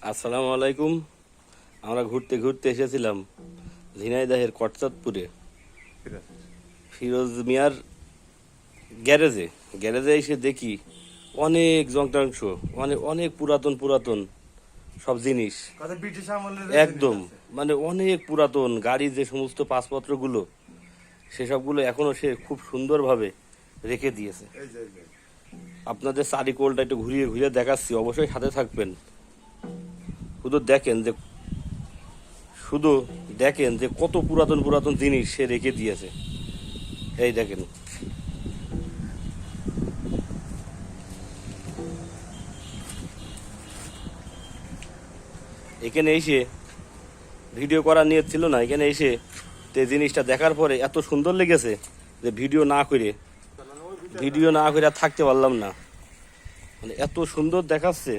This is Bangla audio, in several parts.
আসসালামু আলাইকুম। আমরা ঘুরতে ঘুরতে এসেছিলাম ঝিনাইদহের কটচাঁদপুরে ফিরোজ মিয়ার গ্যারেজে। গ্যারেজে এসে দেখি অনেক যন্ত্রাংশ, অনেক অনেক পুরাতন পুরাতন সব জিনিস, ব্রিটিশ আমলের একদম মানে অনেক পুরাতন গাড়ির যে সমস্ত পাসপত্রগুলো সেসবগুলো এখনো সে খুব সুন্দরভাবে রেখে দিয়েছে। আপনাদের চারিকোলটা একটু ঘুরিয়ে ঘুরিয়ে দেখাচ্ছি, অবশ্যই সাথে থাকবেন। শুধু দেখেন যে কত পুরাতন পুরাতন জিনিস সে রেখে দিয়েছে। এই দেখেন, এখানে এসে ভিডিও করার নিয়ত ছিল না, এখানে এসে তো জিনিসটা দেখার পরে এত সুন্দর লেগেছে যে ভিডিও না করে আর থাকতে পারলাম না। মানে এত সুন্দর দেখাচ্ছে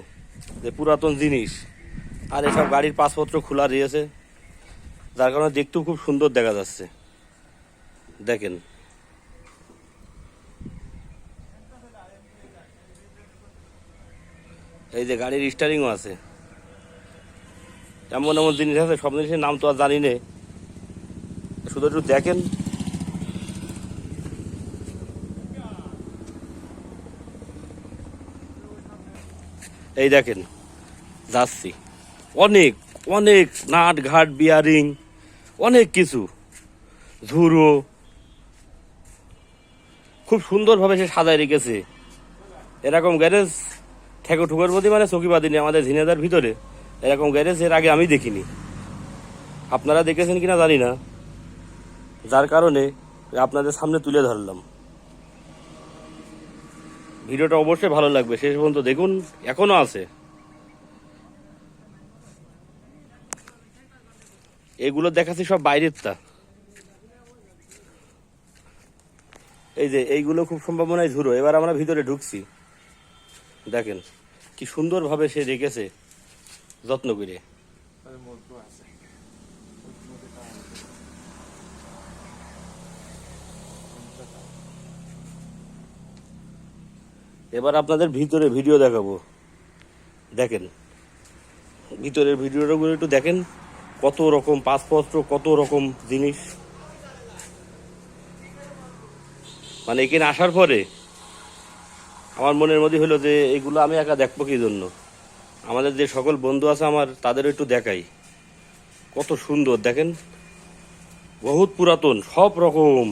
যে পুরাতন জিনিস, আর এসব গাড়ির পাসপত্র খোলা রয়েছে, যার কারণে দেখতেও খুব সুন্দর দেখা যাচ্ছে। দেখেন, এই যে গাড়ির স্টারিংও আছে। এমন এমন জিনিস আছে, সব জিনিসের নাম তো আর জানি না, শুধু একটু দেখেন। এই দেখেন, যাচ্ছি অনেক অনেক নাট ঘাট বিয়ারিং অনেক কিছু, ঝুড়ো খুব সুন্দরভাবে সে সাজায় রেখেছে। এরকম গ্যারেজ ঠেকো ঠুকের প্রতি মানে চকিবাদিনী আমাদের ঝিনাইদহের ভিতরে এরকম গ্যারেজ এর আগে আমি দেখিনি। আপনারা দেখেছেন কিনা জানি না, যার কারণে আপনাদের সামনে তুলে ধরলাম। ভিডিওটা অবশ্যই ভালো লাগবে, শেষ পর্যন্ত দেখুন, এখনো আছে। এগুলো দেখাচ্ছি সব বাইরের তা। এই যে এইগুলো খুব সম্ভাবনায় ঝুড়ো। এবার আমরা ভিতরে ঢুকছি, দেখেন কি সুন্দরভাবে সে রেখেছে যত্ন করে। এবার আপনাদের ভিতরে ভিডিও দেখাবো, দেখেন ভিতরের ভিডিওগুলো একটু দেখেন, কত রকম পাসপত্র, কত রকম জিনিস। মানে এখানে আসার পরে আমার মনের মধ্যে হলো যে এগুলো আমি একা দেখবো কি জন্য, আমাদের যে সকল বন্ধু আছে আমার তাদেরও একটু দেখাই। কত সুন্দর দেখেন, বহুত পুরাতন সব রকম।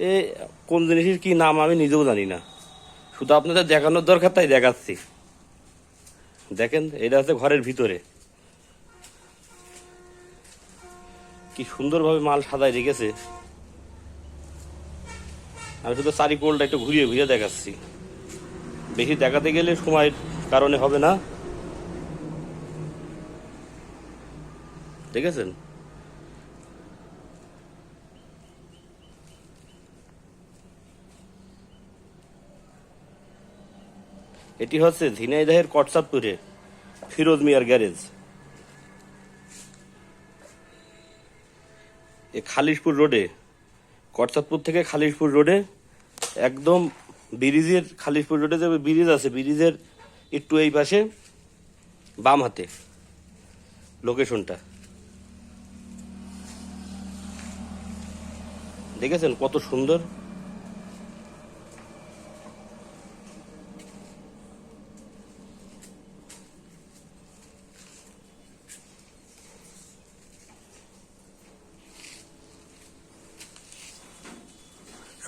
এ কোন জিনিসের কি নাম আমি নিজেও জানি না, শুধু আপনাদের দেখানোর দরকার তাই দেখাচ্ছি। দেখেন, এটা হচ্ছে ঘরের ভিতরে, কি সুন্দরভাবে মাল সাজায় রেখেছে। আমি শুধু চারিকোলটা একটু ঘুরিয়ে ঘুরিয়ে দেখাচ্ছি, বেশি দেখাতে গেলে সময়ের কারণে হবে না। দেখেছেন, এটি হচ্ছে ঝিনাইদহের কটচাঁদপুরে ফিরোজ মিয়ার গ্যারেজ। এ খালিশপুর রোডে, কটচাঁদপুর থেকে খালিশপুর রোডে, একদম ব্রিজের, খালিশপুর রোডে যে ব্রিজ আছে ব্রিজের একটু এই পাশে বাম হাতে লোকেশনটা। দেখেছেন কত সুন্দর।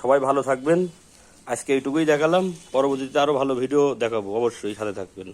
সবাই ভালো থাকবেন, আজকে এইটুকুই দেখালাম, পরবর্তীতে আরো ভালো ভিডিও দেখাবো, অবশ্যই সাথে থাকবেন।